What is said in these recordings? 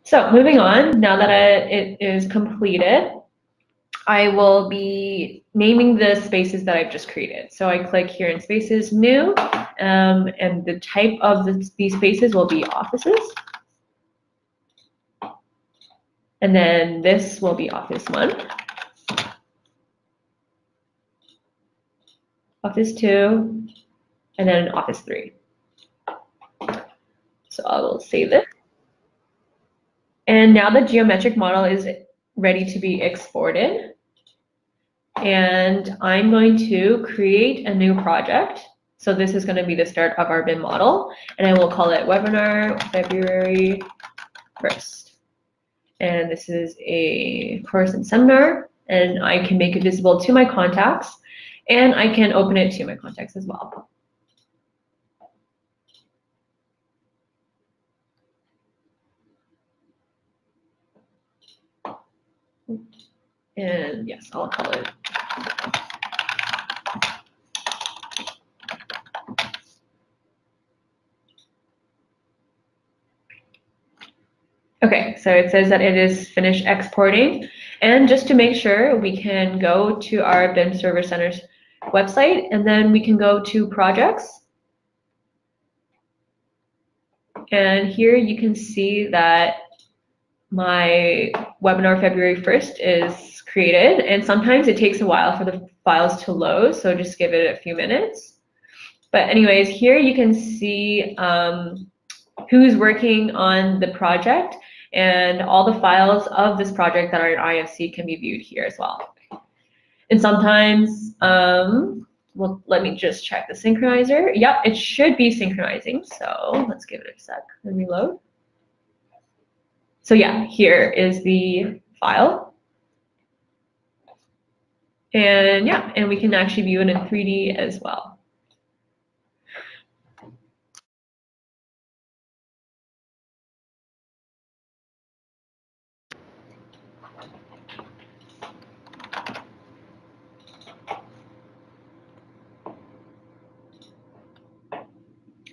So moving on, now that it is completed, I will be naming the spaces that I've just created. So I click here in Spaces, New, and the type of these spaces will be offices. And then this will be Office 1, Office 2, and then Office 3. So I will save it. And now the geometric model is ready to be exported. And I'm going to create a new project. So this is going to be the start of our BIM model. And I will call it Webinar February 1st. And this is a course and seminar. And I can make it visible to my contacts. And I can open it to my contacts as well. And yes, I'll call it. Okay, so it says that it is finished exporting. And just to make sure, we can go to our BIM Server Center's website, and then we can go to Projects. And here you can see that my webinar February 1st is created, and sometimes it takes a while for the files to load, so just give it a few minutes. But anyways, here you can see who's working on the project, and all the files of this project that are in IFC can be viewed here as well. And sometimes, well, let me just check the synchronizer. Yep, it should be synchronizing, so let's give it a sec and reload. So yeah, here is the file. And yeah, and we can actually view it in 3D as well.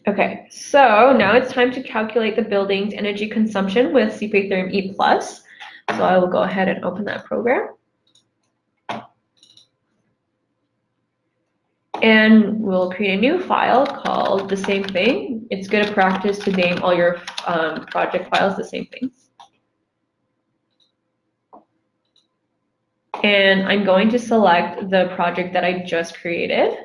Okay, so now it's time to calculate the building's energy consumption with CYPETHERM EPlus. So I will go ahead and open that program. And we'll create a new file called the same thing. It's good practice to name all your project files the same things. And I'm going to select the project that I just created.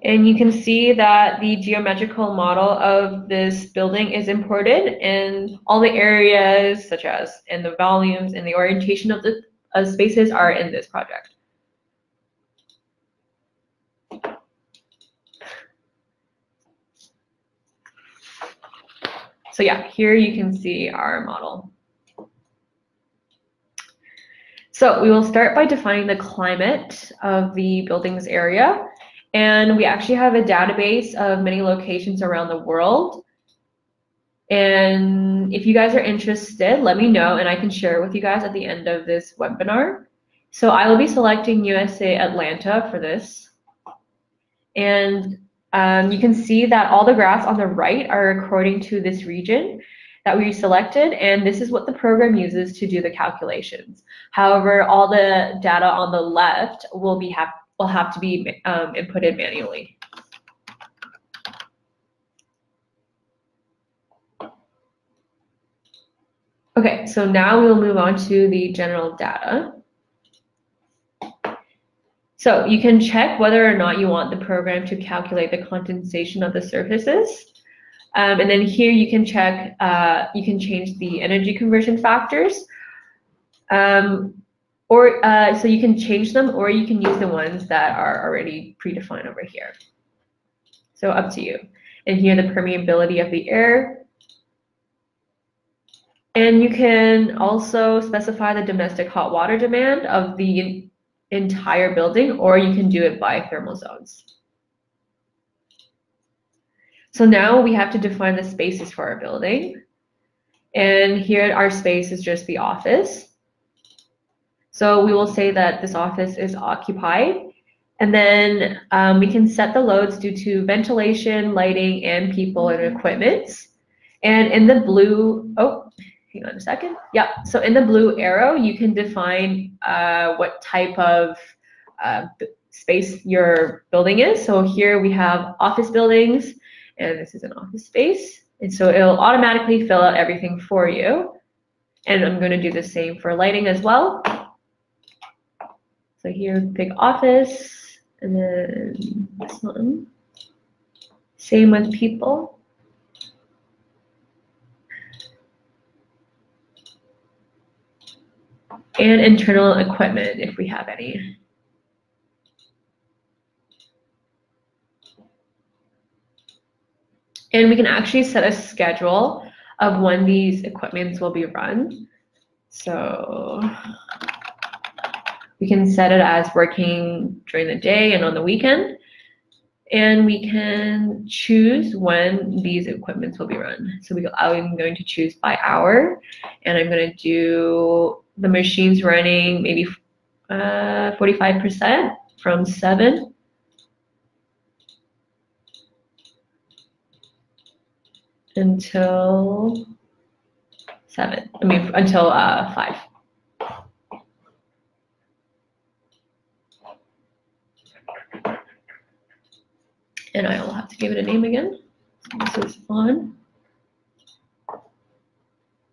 And you can see that the geometrical model of this building is imported, and all the areas, such as and the volumes and the orientation of the spaces, are in this project. So yeah, here you can see our model. So we will start by defining the climate of the building's area. And we actually have a database of many locations around the world. And if you guys are interested, let me know and I can share it with you guys at the end of this webinar. So I will be selecting USA Atlanta for this. And you can see that all the graphs on the right are according to this region that we selected, and this is what the program uses to do the calculations. However, all the data on the left will have to be inputted manually. Okay, so now we'll move on to the general data. So you can check whether or not you want the program to calculate the condensation of the surfaces. And then here you can check, you can change the energy conversion factors. So you can change them, or you can use the ones that are already predefined over here. So up to you. And here the permeability of the air. And you can also specify the domestic hot water demand of the entire building, or you can do it by thermal zones. So now we have to define the spaces for our building. And here our space is just the office. So we will say that this office is occupied. And then we can set the loads due to ventilation, lighting, and people and equipment. And in the blue, oh, hang on a second. Yeah, so in the blue arrow, you can define what type of space your building is. So here we have office buildings, and this is an office space. And so it'll automatically fill out everything for you. And I'm going to do the same for lighting as well. So here, pick office. And then this one. Same with people. And internal equipment, if we have any. And we can actually set a schedule of when these equipments will be run. So we can set it as working during the day and on the weekend. And we can choose when these equipments will be run. So I'm going to choose by hour, and I'm going to do the machines running maybe 45% from 7 until 5. And I will have to give it a name again. So this is on.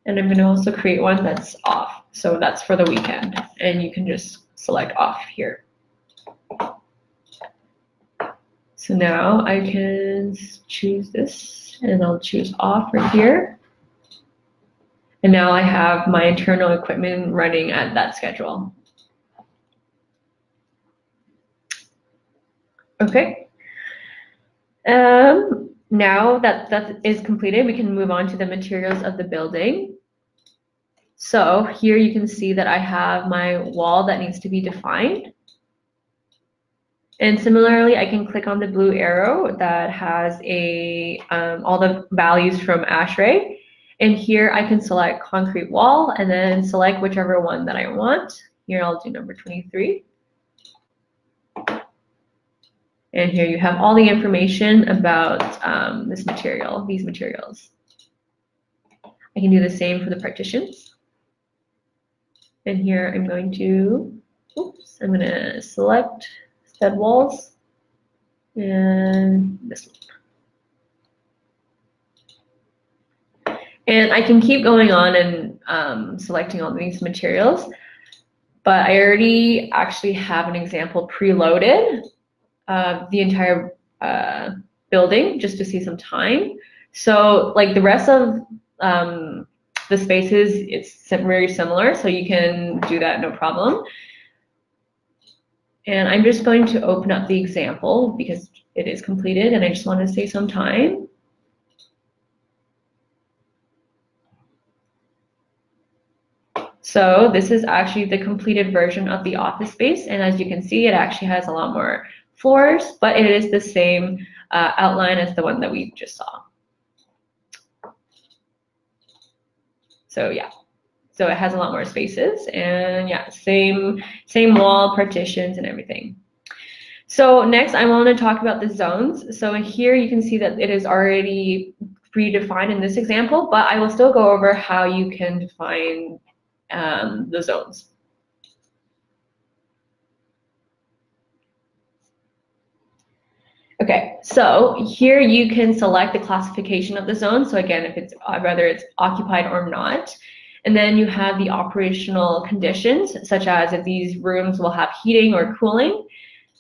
And I'm going to also create one that's off. So that's for the weekend. And you can just select off here. So now I can choose this, and I'll choose off right here. And now I have my internal equipment running at that schedule. Okay. Now that is completed, we can move on to the materials of the building. So here you can see that I have my wall that needs to be defined. And similarly, I can click on the blue arrow that has all the values from ASHRAE. And here I can select concrete wall and then select whichever one that I want. Here I'll do number 23. And here you have all the information about these materials. I can do the same for the partitions. And here I'm going to select stud walls and this one. And I can keep going on and selecting all these materials, but I already actually have an example preloaded. The entire building just to save some time. So like the rest of the spaces, it's very similar, so you can do that no problem. And I'm just going to open up the example because it is completed and I just want to save some time. So this is actually the completed version of the office space, and as you can see, it actually has a lot more floors, but it is the same outline as the one that we just saw. So yeah, so it has a lot more spaces, and yeah, same wall, partitions, and everything. So next, I want to talk about the zones. So here you can see that it is already predefined in this example, but I will still go over how you can define the zones. Okay, so here you can select the classification of the zone. So again, if it's whether it's occupied or not. And then you have the operational conditions, such as if these rooms will have heating or cooling.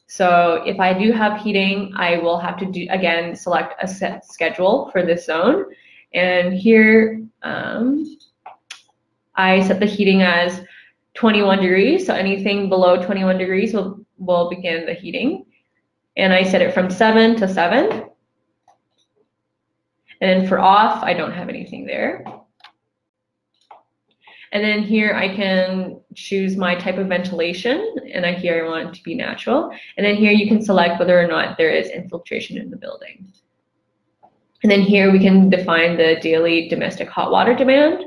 So if I do have heating, I will have to select a set schedule for this zone. And here I set the heating as 21 degrees. So anything below 21 degrees will begin the heating. And I set it from 7 to 7. And then for off, I don't have anything there. And then here I can choose my type of ventilation, and here I want it to be natural. And then here you can select whether or not there is infiltration in the building. And then here we can define the daily domestic hot water demand.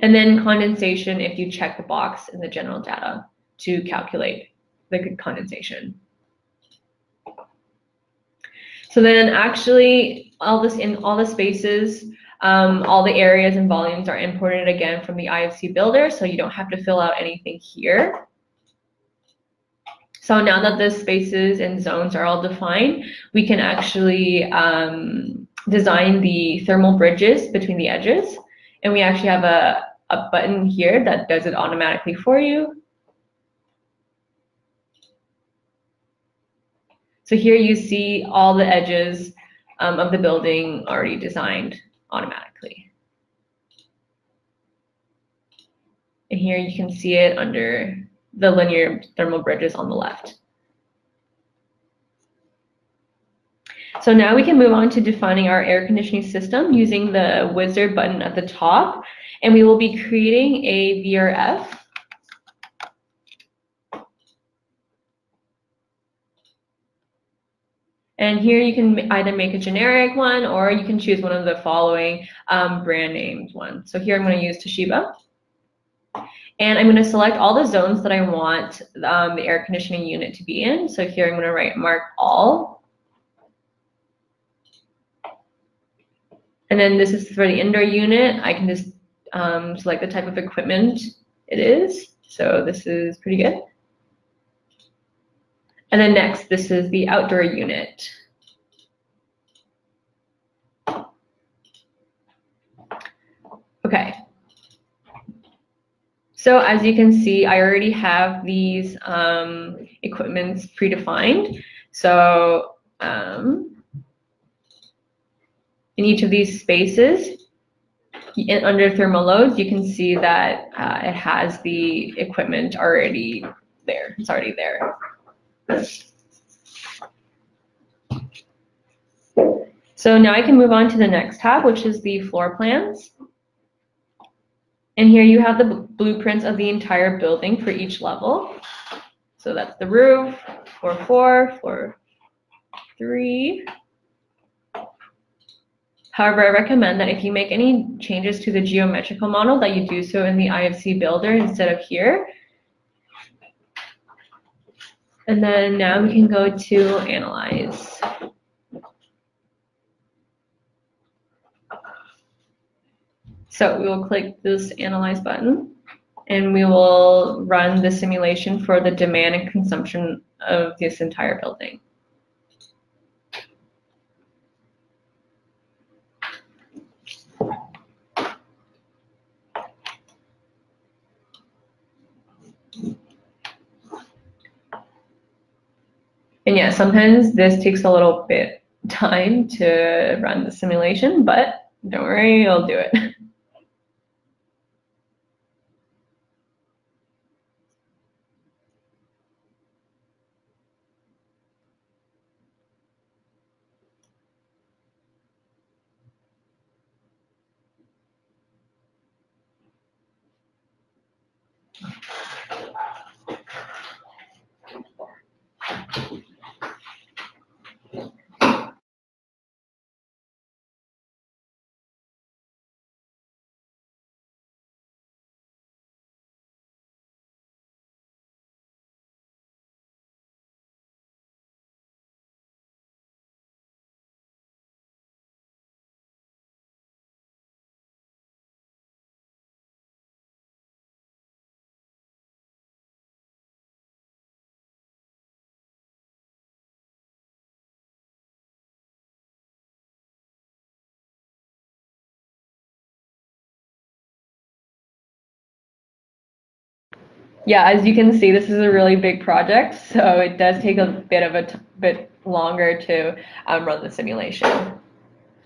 And then condensation if you check the box in the general data to calculate the condensation. So then actually all the spaces, all the areas and volumes are imported again from the IFC builder, so you don't have to fill out anything here. So now that the spaces and zones are all defined, we can actually design the thermal bridges between the edges. And we actually have a button here that does it automatically for you. So here you see all the edges of the building already designed automatically. And here you can see it under the linear thermal bridges on the left. So now we can move on to defining our air conditioning system using the wizard button at the top, and we will be creating a VRF. And here you can either make a generic one or you can choose one of the following brand named ones. So here I'm going to use Toshiba. And I'm going to select all the zones that I want the air conditioning unit to be in. So here I'm going to mark all. And then this is for the indoor unit. I can just select the type of equipment it is. So this is pretty good. And then next, this is the outdoor unit. Okay. So as you can see, I already have these equipments predefined. So in each of these spaces, under thermal loads, you can see that it has the equipment already there. It's already there. So now I can move on to the next tab, which is the floor plans. And here you have the blueprints of the entire building for each level. So that's the roof, floor 4, floor 3. However, I recommend that if you make any changes to the geometrical model, that you do so in the IFC builder instead of here. And then now we can go to analyze. So we will click this analyze button and we will run the simulation for the demand and consumption of this entire building. And yeah, sometimes this takes a little bit time to run the simulation, but don't worry, I'll do it. Yeah, as you can see, this is a really big project, so it does take a bit longer to run the simulation.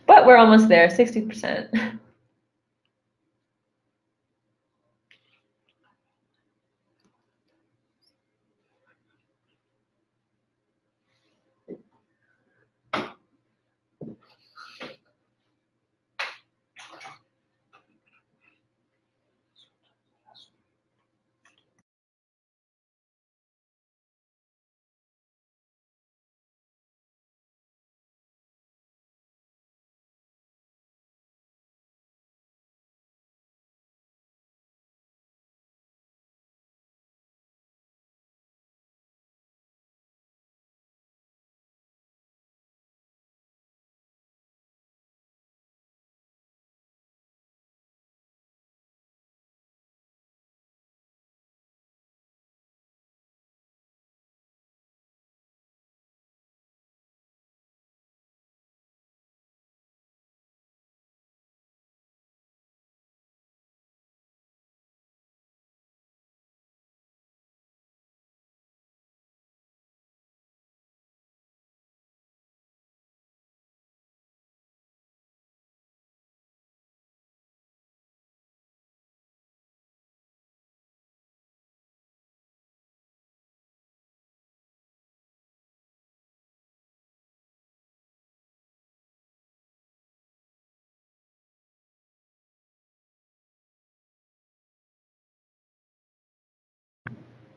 But we're almost there, 60%.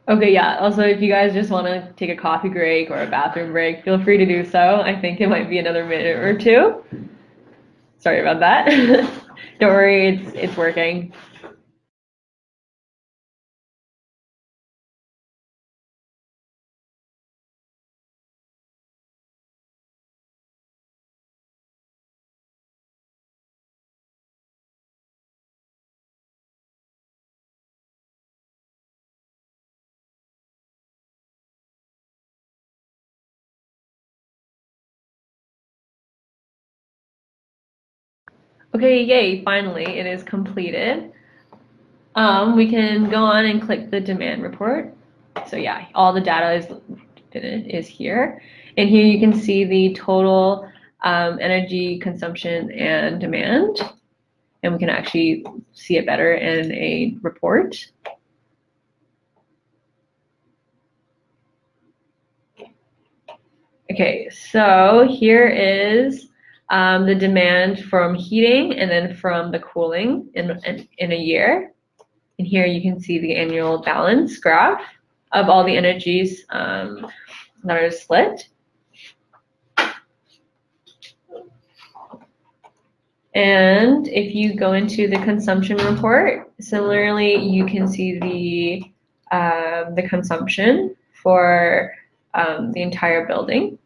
Okay, yeah. Also, if you guys just want to take a coffee break or a bathroom break, feel free to do so. I think it might be another minute or two. Sorry about that. Don't worry, it's working. Okay, yay, finally, it is completed. We can go on and click the demand report. So yeah, all the data is here. And here you can see the total energy consumption and demand. And we can actually see it better in a report. Okay, so here is the demand from heating and then from the cooling in a year. And here you can see the annual balance graph of all the energies that are split. And if you go into the consumption report, similarly, you can see the consumption for the entire building.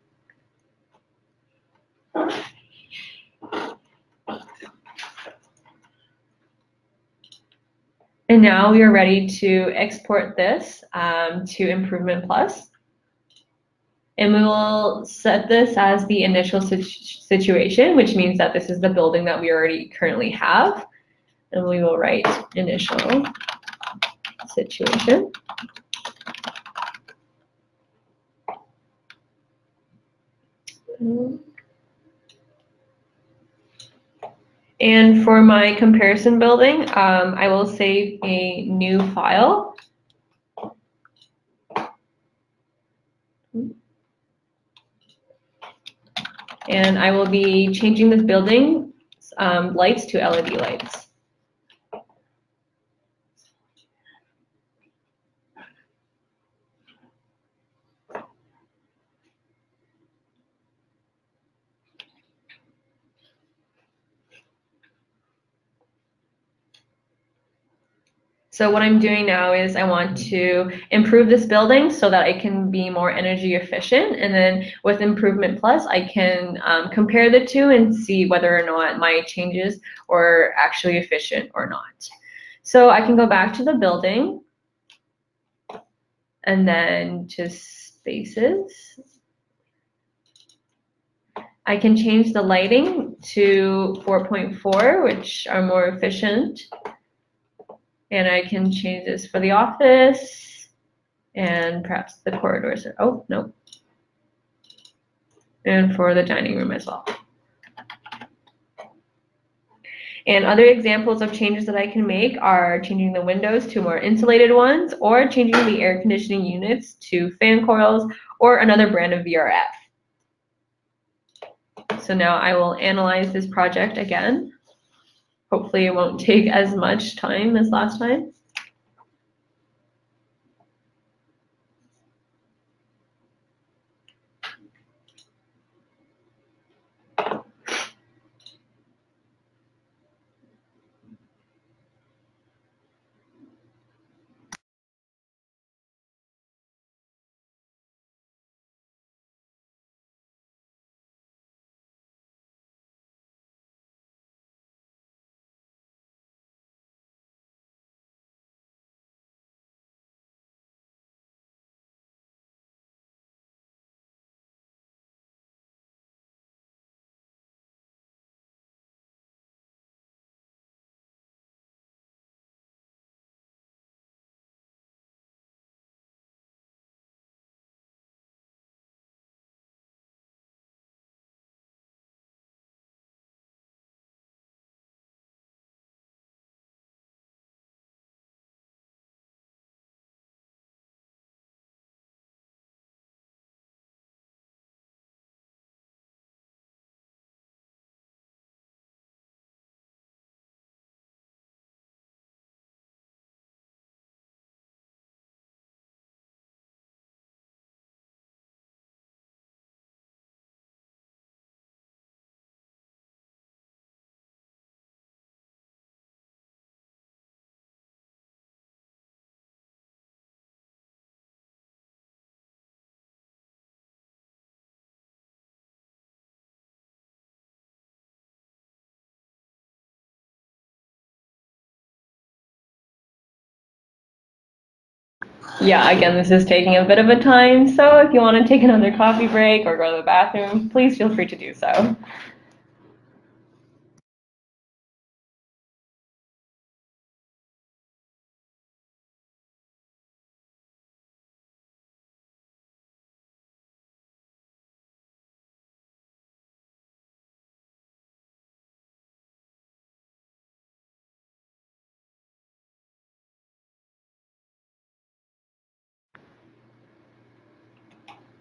And now we are ready to export this to Improvement Plus. And we will set this as the initial situation, which means that this is the building that we already currently have. And we will write initial situation. And for my comparison building, I will save a new file. And I will be changing this building's lights to LED lights. So what I'm doing now is I want to improve this building so that I can be more energy efficient. And then with Improvement Plus, I can compare the two and see whether or not my changes are actually efficient or not. So I can go back to the building and then to spaces. I can change the lighting to 4.4, which are more efficient. And I can change this for the office and perhaps the corridors. Oh, no. And for the dining room as well. And other examples of changes that I can make are changing the windows to more insulated ones, or changing the air conditioning units to fan coils or another brand of VRF. So now I will analyze this project again. Hopefully it won't take as much time as last time. Yeah, again, this is taking a bit of a time, so if you want to take another coffee break or go to the bathroom, please feel free to do so.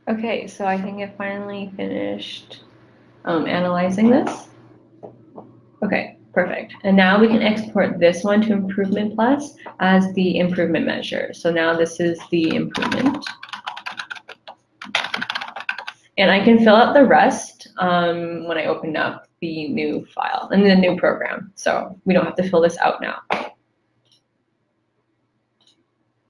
Okay, so I think I finally finished analyzing this. Okay, perfect. And now we can export this one to Improvement Plus as the improvement measure. So now this is the improvement. And I can fill out the rest when I open up the new file and the new program. So we don't have to fill this out now.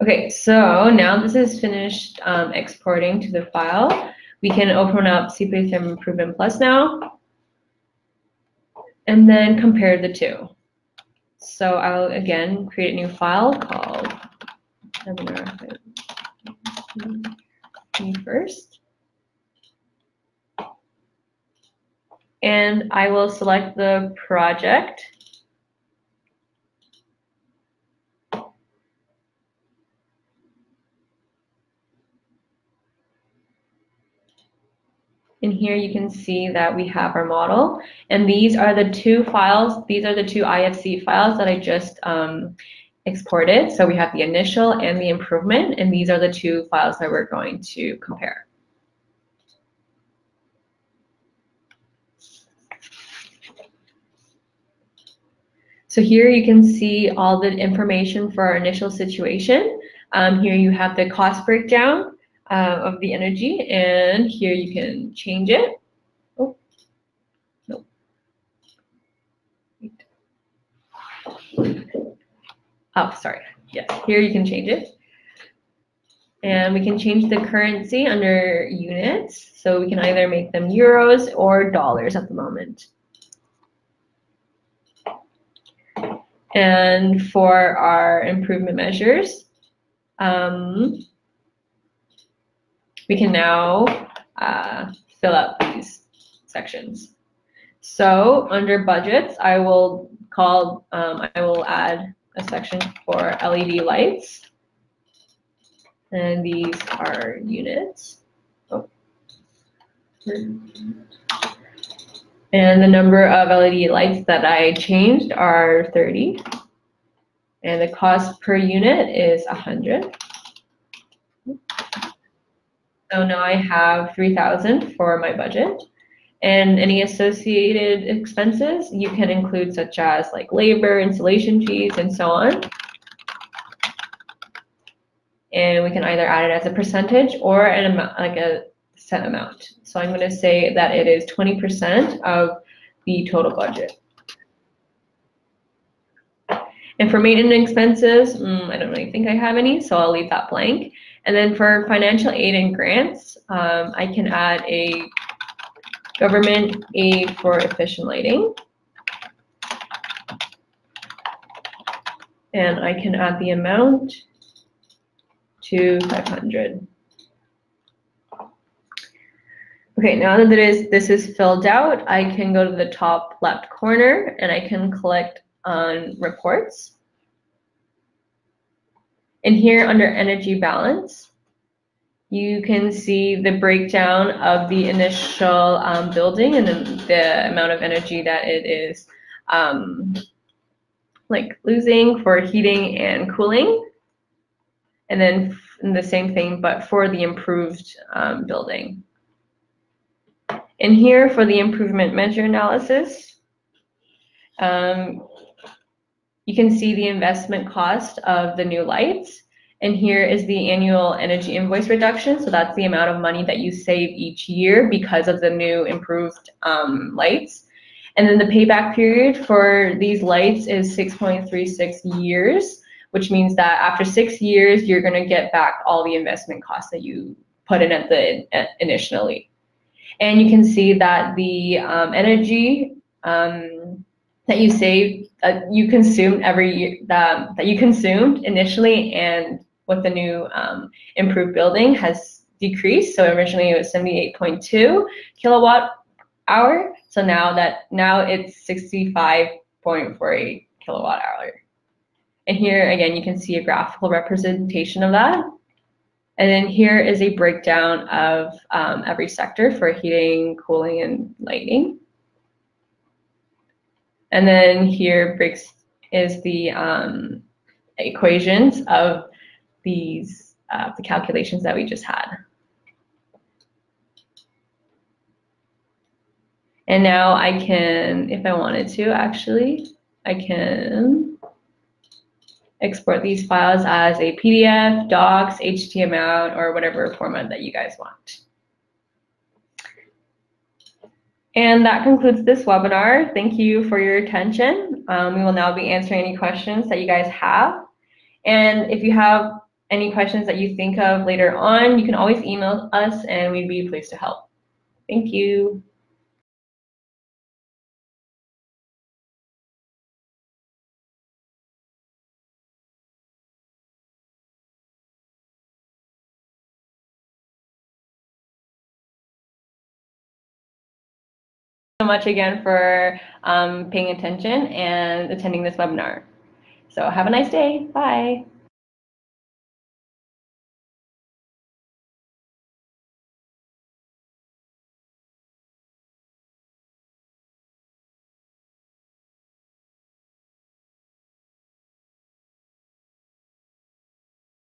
Okay, so now this is finished exporting to the file. We can open up CYPETHERM Improvement Plus now, and then compare the two. So I'll again create a new file called AVRF first. And I will select the project. And here you can see that we have our model. And these are the two files, these are the two IFC files that I just exported. So we have the initial and the improvement, and these are the two files that we're going to compare. So here you can see all the information for our initial situation. Here you have the cost breakdown of the energy, and here you can change it. Oh, no. Oh, sorry. Yes, here you can change it. And we can change the currency under units. So we can either make them euros or dollars at the moment. And for our improvement measures, we can now fill out these sections. So under budgets, I will add a section for LED lights. And these are units. Oh. And the number of LED lights that I changed are 30. And the cost per unit is 100. So now I have 3,000 for my budget. And any associated expenses you can include, such as like labor, installation fees, and so on. And we can either add it as a percentage or an amount, like a set amount. So I'm going to say that it is 20% of the total budget. And for maintenance expenses, I don't really think I have any, so I'll leave that blank. And then for financial aid and grants, I can add a government aid for efficient lighting. And I can add the amount to 500. Okay, now that this is filled out, I can go to the top left corner and I can click on reports. And here under energy balance, you can see the breakdown of the initial building and then the amount of energy that it is like losing for heating and cooling. And then the same thing, but for the improved building. And here for the improvement measure analysis, you can see the investment cost of the new lights. And here is the annual energy invoice reduction. So that's the amount of money that you save each year because of the new improved lights. And then the payback period for these lights is 6.36 years, which means that after 6 years, you're going to get back all the investment costs that you put in initially. And you can see that the energy that you saved, you consumed every year, that you consumed initially and with the new improved building has decreased. So originally it was 78.2 kilowatt hour. So now it's 65.48 kilowatt hour. And here again, you can see a graphical representation of that. And then here is a breakdown of every sector for heating, cooling, and lighting. And then here is the equations of these the calculations that we just had. And now I can, if I wanted to, actually, I can export these files as a PDF, docs, HTML, or whatever format that you guys want. And that concludes this webinar. Thank you for your attention. We will now be answering any questions that you guys have. And if you have any questions that you think of later on, you can always email us and we'd be pleased to help. Thank you. So much again for paying attention and attending this webinar. So have a nice day. Bye.